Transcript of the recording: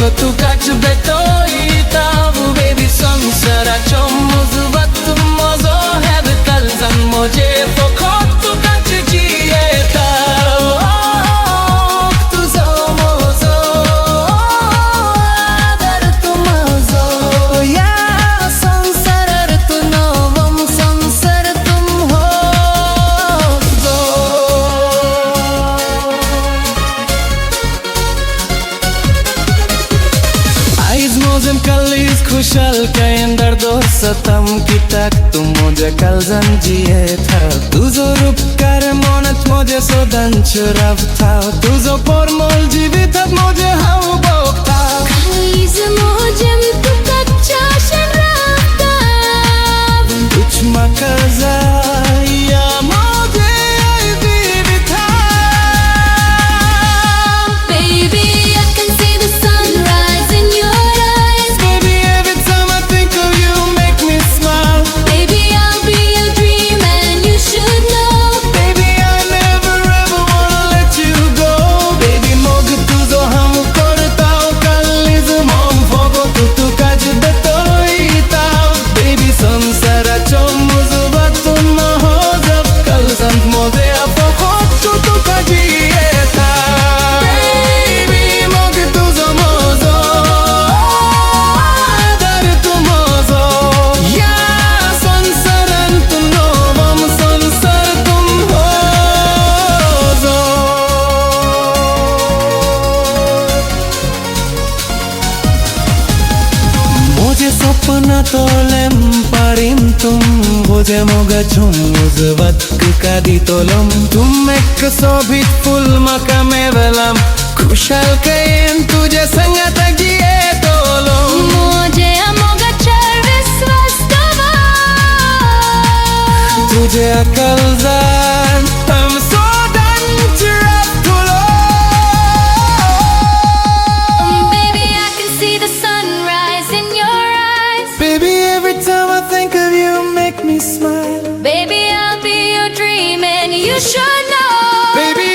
tu kaçbeto itavu baby संसाराचो मुजबत मजो है कलजन मुझे फखत tu kaçjieta तुझो मजो आदर tu मजो या संसार tu नवम संसार तुम हो आइज मोजम कलीज खुशल कहीं दर्दो सतम की तक तुम मुझे कल जिए था तुझो रूप कर मोनत मुझे सोदन चुराव था तुझो पर मोल जीवित मुझे हाउ बोता Kaliz mojam tu kaccha sharafta कुछ मकाजा या मुझे जीवित था Baby, I can see the sunrise in your eyes. Baby, every time I think of you make me smile. Baby, I'll be your dream and you should know. Baby, I never ever wanna let you go. Baby, mog tuzo ham korta hu kaliz mom fogo tu kaçbeto itav. Baby, संसाराचो मुजबत महोzo कलजन मुझे फखत tu kaçjieta. Baby, mog tuzo महोzo आदर tu महोzo या संसारन tu नवम संसार तुम होzo. मुझे सपना तोलem parim तुम मुझे मोगा चुम मुजबत का दी तोलम तुम एक सोभित फुल मका में वेलम खुशल कहीं तुझे संगत गिए तोलम Moje amoga charvis vastava. तुझे अकल जान हम सोदन चिराग तुलो. Baby, I can see the sunrise in your eyes. Baby, every time I think of you make me smile. Baby, I'll be your dream and you should know. Baby,